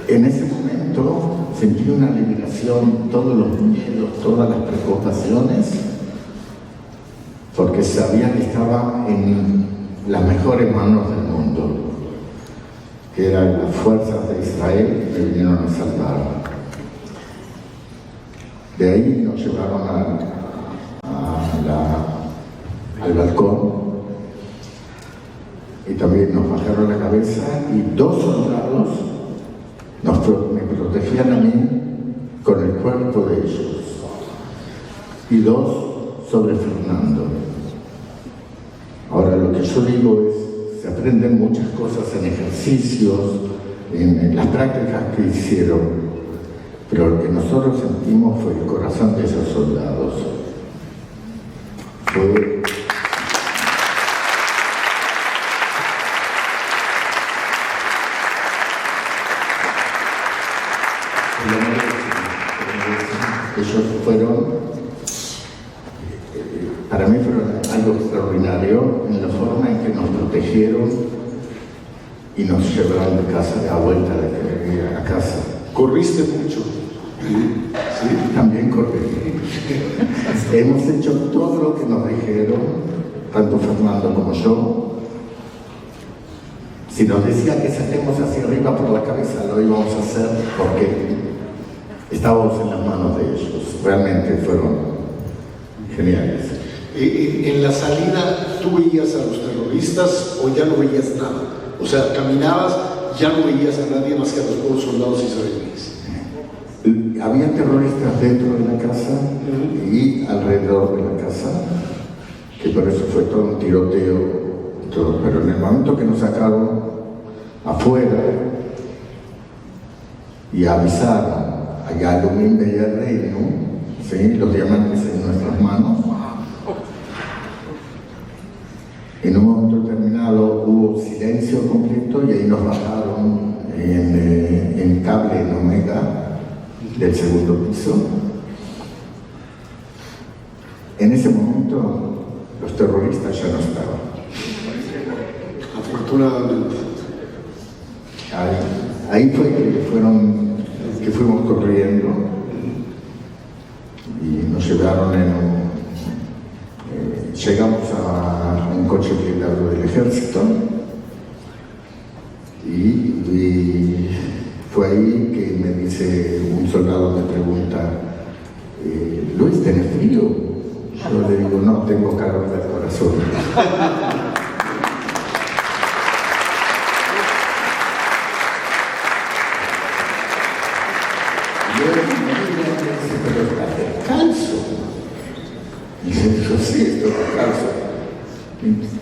En ese momento sentí una liberación, todos los miedos, todas las preocupaciones, porque sabía que estaba en las mejores manos del mundo, que eran las fuerzas de Israel que vinieron a salvar. De ahí nos llevaron al balcón y también nos bajaron la cabeza y 2 soldados me protegían a mí con el cuerpo de ellos y 2 sobre Fernando. Ahora lo que yo digo es, se aprenden muchas cosas en ejercicios, en las prácticas que hicieron, pero lo que nosotros sentimos fue el corazón de esos soldados. Fue ellos fueron, para mí fueron algo extraordinario en la forma en que nos protegieron y nos llevaron de casa, a vuelta a casa. ¿Corriste mucho? Sí, también corrí. Hemos hecho todo lo que nos dijeron, tanto Fernando como yo. Si nos decía que saquemos hacia arriba por la cabeza, lo íbamos a hacer porque estábamos en las manos de ellos. Realmente fueron geniales. En la salida, ¿tú veías a los terroristas o ya no veías nada? O sea, caminabas, ya no veías a nadie más que a los pocos soldados israelíes. Había terroristas dentro de la casa y alrededor de la casa, que por eso fue todo un tiroteo, todo. Pero en el momento que nos sacaron afuera y avisaron allá a Lumimbe y al Reino, ¿sí? Los diamantes en nuestras manos, en un momento determinado hubo silencio completo y ahí nos bajaron en cable en Omega del segundo piso. En ese momento los terroristas ya no estaban. Afortunadamente. Ahí fue que fuimos corriendo y nos llevaron llegamos a un coche blindado del ejército y fue ahí que me dice un soldado, me pregunta, Luis, ¿tenés frío? Yo le digo, no, tengo calor del corazón.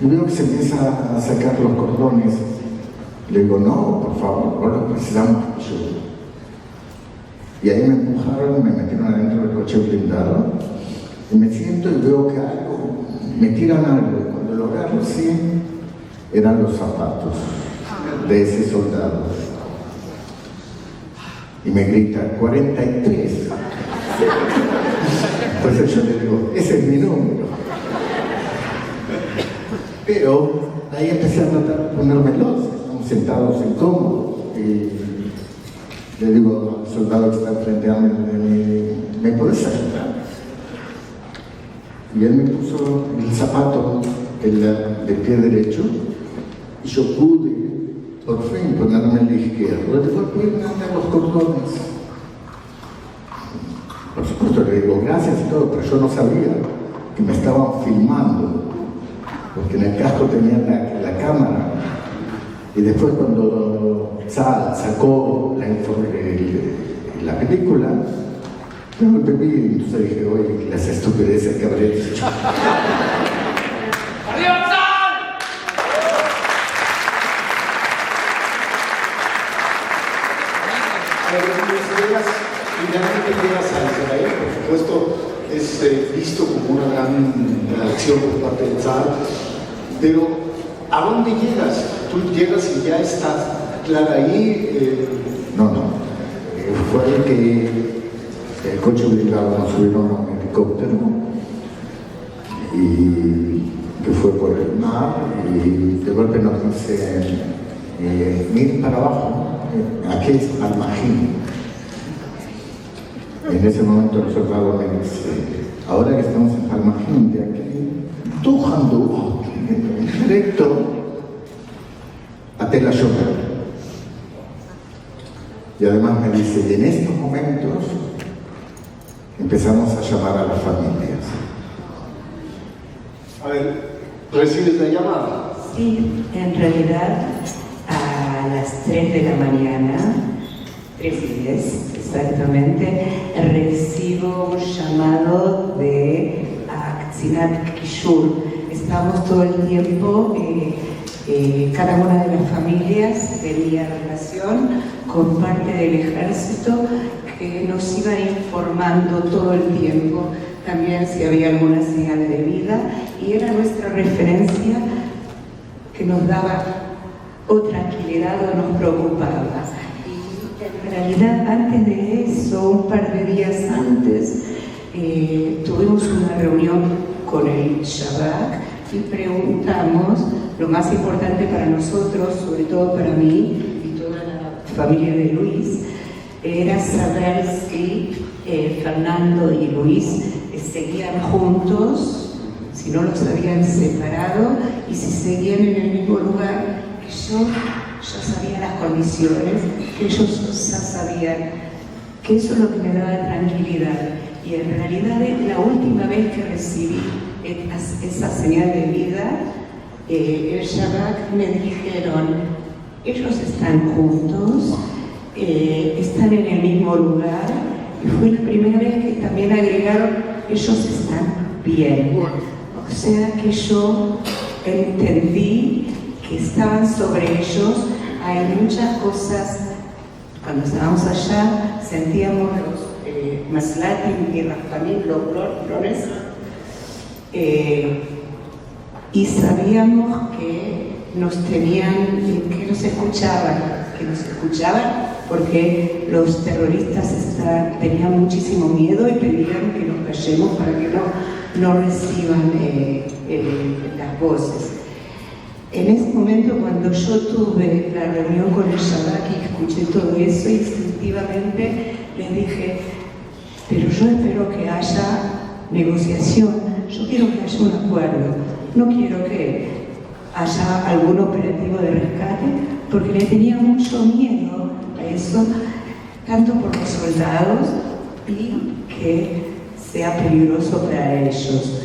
Y veo que se empieza a sacar los cordones. Le digo, no, por favor, ahora precisamos ayuda. Y ahí me empujaron, me metieron adentro del coche blindado. Y me siento y veo que algo, me tiran algo. Y cuando lo agarro, sí, eran los zapatos de ese soldado. Y me grita, 43. Entonces yo le digo, ese es mi número. Pero ahí empecé a ponerme los, estamos sentados incómodos. Y le digo al soldado que está frente a mí, ¿me podés ayudar? Y él me puso el zapato del pie derecho y yo pude por fin ponerme el izquierdo. Le digo, a los cordones. Por supuesto le digo gracias y todo, pero yo no sabía que me estaban filmando, porque en el casco tenía la cámara. Y después cuando sacó la película, yo me bebí, entonces dije, oye, las estupideces que habré hecho. Finalmente llegas a Israel, por supuesto, es visto como una gran acción por parte del Zar, pero ¿a dónde llegas? ¿Tú llegas y ya estás clara ahí? No. Fue que el coche blindado nos subieron a un helicóptero y que fue por el mar y de golpe nos dicen, miren para abajo, aquí es Al-Mahim. En ese momento el soldado me dice, ahora que estamos en Al-Mahim, de aquí, Tujandú, directo a Tel Aviv. Y además me dice, y en estos momentos empezamos a llamar a las familias. A ver, ¿recibes la llamada? Sí, en realidad a las 3 de la mañana, 3:10 exactamente, recibo un llamado de Akzinat Kishur. Estamos todo el tiempo, cada una de las familias tenía relación con parte del ejército que nos iban informando todo el tiempo, también si había alguna señal de vida, y era nuestra referencia que nos daba o tranquilidad o nos preocupaba. Y en realidad antes de eso, un par de días antes, tuvimos una reunión con el Shabak y preguntamos, lo más importante para nosotros, sobre todo para mí y toda la familia de Luis, era saber si Fernando y Luis seguían juntos, si no los habían separado y si seguían en el mismo lugar. Que yo ya sabía las condiciones, que ellos ya sabían, que eso es lo que me daba tranquilidad. Y en realidad la última vez que recibí esa señal de vida, el Shabak me dijeron, ellos están juntos, están en el mismo lugar, y fue la primera vez que también agregaron, ellos están bien. O sea que yo entendí que estaban sobre ellos. Hay muchas cosas, cuando estábamos allá, sentíamos los Maslatim y Rafanim, los clones, y sabíamos que nos tenían, que nos escuchaban porque los terroristas tenían muchísimo miedo y pedían que nos callemos para que no reciban las voces. En ese momento, cuando yo tuve la reunión con el Shabak y escuché todo eso, instintivamente les dije, pero yo espero que haya negociación, yo quiero que haya un acuerdo, no quiero que haya algún operativo de rescate, porque le tenía mucho miedo a eso, tanto por los soldados y que sea peligroso para ellos.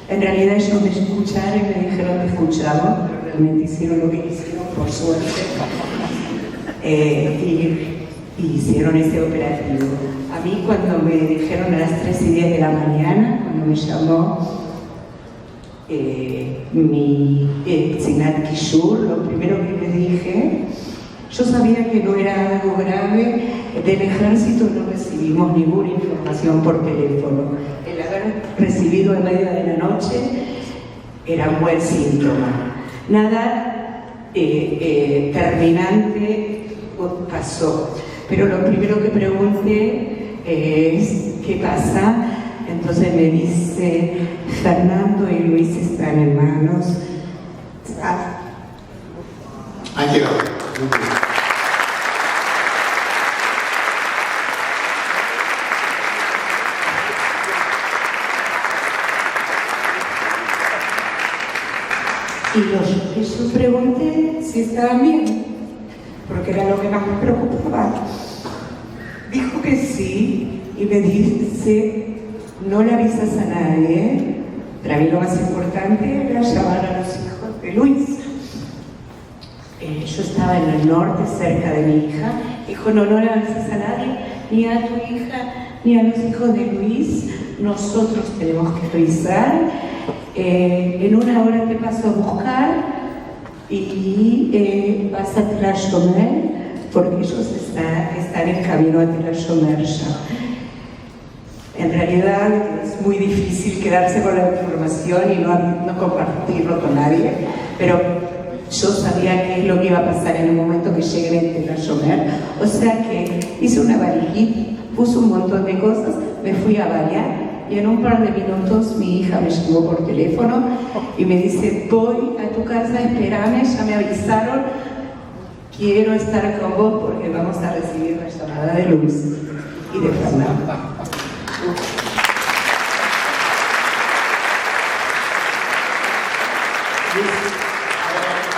En realidad ellos me escucharon y me dijeron que escuchamos, pero realmente hicieron lo que hicieron, por suerte, y hicieron ese operativo. A mí cuando me dijeron a las 3:10 de la mañana, cuando me llamó mi Tzinat Kishur, lo primero que le dije, yo sabía que no era algo grave, del ejército no recibimos ninguna información por teléfono. El haber recibido en medio de la noche era un buen síntoma. Nada terminante pasó, pero lo primero que pregunté es ¿qué pasa? Entonces me dice, Fernando y Luis están en manos. Han llegado. Y yo pregunté si estaban bien, porque era lo que más me preocupaba. Dijo que sí, y me dice, no le avisas a nadie. Para mí lo más importante era llamar a los hijos de Luis. Yo estaba en el norte, cerca de mi hija. Dijo, no le avisas a nadie, ni a tu hija, ni a los hijos de Luis. Nosotros tenemos que revisar. En una hora te paso a buscar y vas a Tel HaShomer, porque ellos están en camino a Tel HaShomer ya. En realidad es muy difícil quedarse con la información y no compartirlo con nadie, pero yo sabía qué es lo que iba a pasar en el momento que lleguen a Tel HaShomer. O sea que hice una valijita, puse un montón de cosas, me fui a variar. Y en un par de minutos mi hija me llamó por teléfono y me dice, voy a tu casa, espérame, ya me avisaron, quiero estar con vos porque vamos a recibir la llamada de Luis y de Fernando.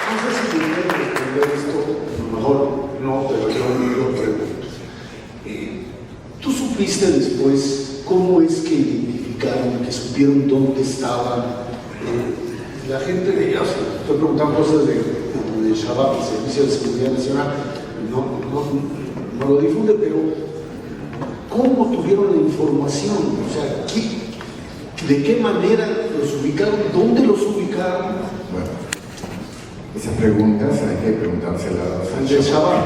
No sé si me pueden responder esto, a lo mejor no, pero yo lo pregunto. ¿Tú supiste después cómo es que identificaron, que supieron dónde estaban la gente de ellos? Estoy preguntando cosas de Shabab, el Servicio de Seguridad Nacional, no lo difunde, pero ¿cómo tuvieron la información? O sea, ¿de qué manera los ubicaron? ¿Dónde los ubicaron? Bueno, esas preguntas hay que preguntárselas al de Shabab.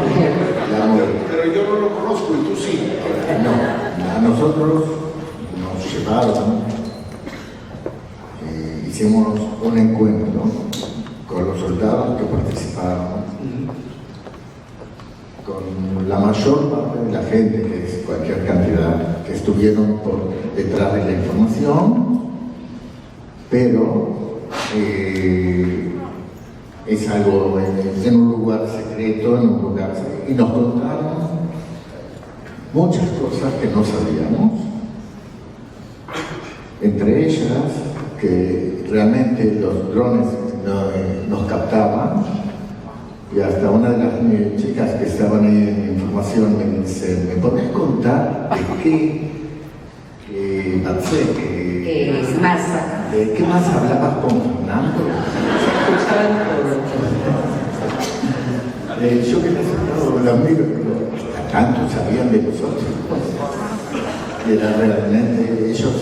Pero yo no lo conozco y tú sí. No, a nosotros nos llevaron, hicimos un encuentro con los soldados que participaron, con la mayor parte de la gente, que es cualquier cantidad, que estuvieron por detrás de la información, pero es algo en un lugar secreto, y nos contaron muchas cosas que no sabíamos, entre ellas que realmente los drones nos captaban, y hasta una de las chicas que estaban ahí en información me dice, ¿me podés contar de qué Masa. ¿De qué más hablabas con Fernando? Yo que les he los amigos, tanto sabían de nosotros. Era realmente, ellos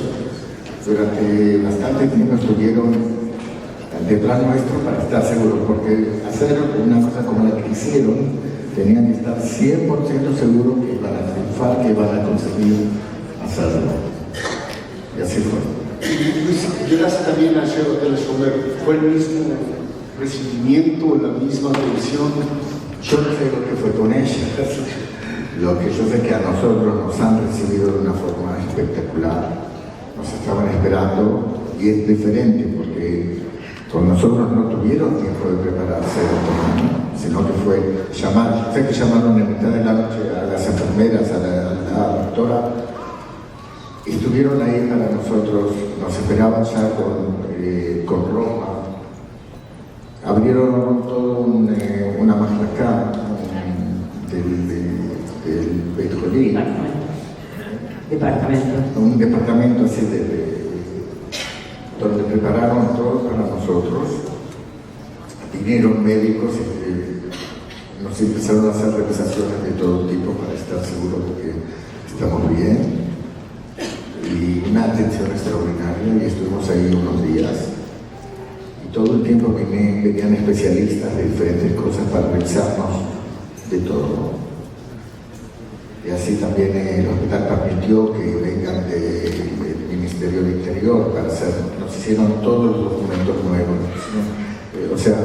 durante bastante tiempo estuvieron detrás nuestro para estar seguros, porque hacer una cosa como la que hicieron, tenían que estar 100% seguros que iban a triunfar, que iban a conseguir hacerlo. Y así fue. Luis, llegaste también a Tel HaShomer, ¿fue el mismo recibimiento, la misma atención? Yo no sé lo que fue con ella. Lo que yo sé que a nosotros nos han recibido de una forma espectacular. Nos estaban esperando y es diferente porque con nosotros no tuvieron tiempo de prepararse, sino que fue llamar. Sé que llamaron en mitad de la noche a las enfermeras, a la doctora. Estuvieron ahí para nosotros, nos esperaban ya con ropa. Abrieron todo una maslacá del Beit Jolín. Departamento. Un departamento así donde prepararon todo para nosotros. Vinieron médicos y nos empezaron a hacer revisaciones de todo tipo para estar seguros de que estamos bien. Y una atención extraordinaria, y estuvimos ahí unos días todo el tiempo venían especialistas de diferentes cosas para revisarnos de todo. Y así también el hospital permitió que vengan del Ministerio del Interior para hacer, nos hicieron todos los documentos nuevos, ¿no? O sea,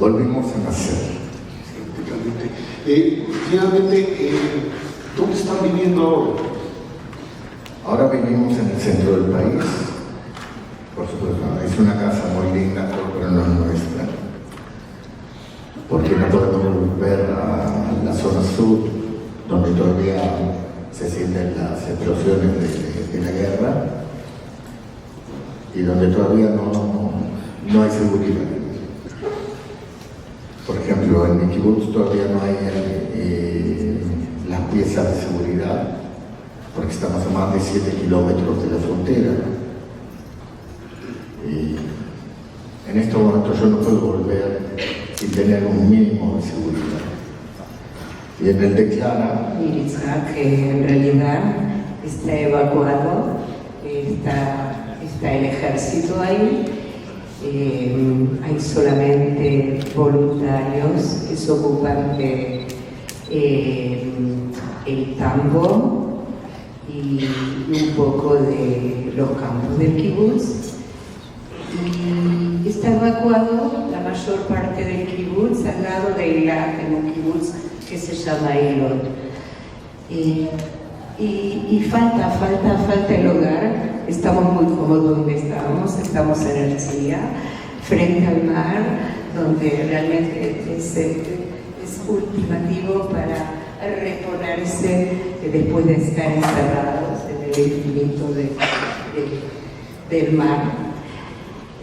volvimos a nacer. Sí, finalmente, ¿dónde están viviendo ahora? Ahora vivimos en el centro del país, por supuesto, es una casa muy linda, pero no es nuestra, porque no podemos volver a la zona sur, donde todavía se sienten las explosiones de la guerra y donde todavía no hay seguridad. Por ejemplo, en mi kibutz todavía no hay las piezas de seguridad, porque estamos a más de 7 kilómetros de la frontera. Y en este momento yo no puedo volver sin tener un mínimo de seguridad. Y en el de Clara, Yitzhak, que en realidad está evacuado, está el ejército ahí, hay solamente voluntarios que se ocupan de el tambo y un poco de los campos del kibutz. Y está evacuado la mayor parte del kibutz al lado de Eilat, en un kibutz que se llama Eilot. Y falta el hogar. Estamos muy cómodos donde estamos en Herzliya, frente al mar, donde realmente es ultimativo para reponerse después de estar encerrados en el infinito del mar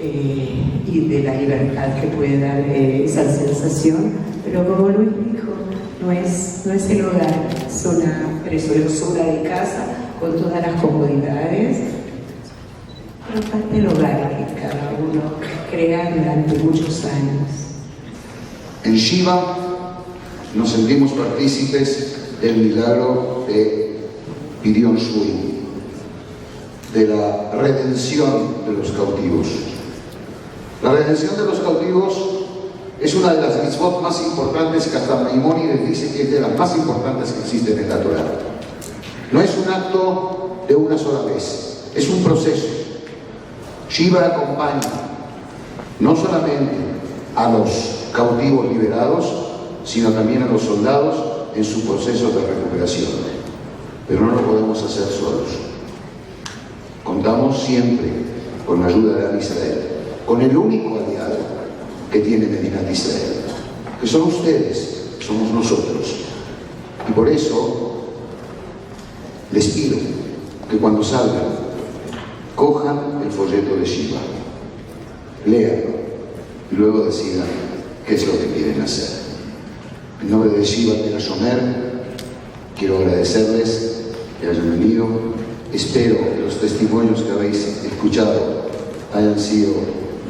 y de la libertad que puede dar esa sensación. Pero como Luis dijo, no es el hogar, es una preciosura de casa con todas las comodidades, pero falta el hogar que cada uno crea durante muchos años. En Shiva nos sentimos partícipes del milagro de Pirion Shvui, de la redención de los cautivos. La redención de los cautivos es una de las mitzvot más importantes que hasta Maimónides dice que es de las más importantes que existen en la Torá. No es un acto de una sola vez, es un proceso. Shiva acompaña no solamente a los cautivos liberados, sino también a los soldados en su proceso de recuperación. Pero no lo podemos hacer solos. Contamos siempre con la ayuda de Am Israel, con el único aliado que tiene Medinat Israel, que son ustedes, somos nosotros. Y por eso les pido que cuando salgan, cojan el folleto de Shiva, léanlo y luego decidan qué es lo que quieren hacer. En nombre de Shiva Tel HaShomer, quiero agradecerles que hayan venido. Espero que los testimonios que habéis escuchado hayan sido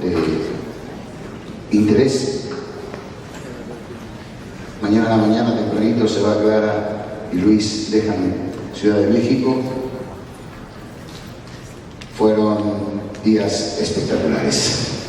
de interés. Mañana a la mañana, tempranito, se va Clara y Luis dejan Ciudad de México. Fueron días espectaculares.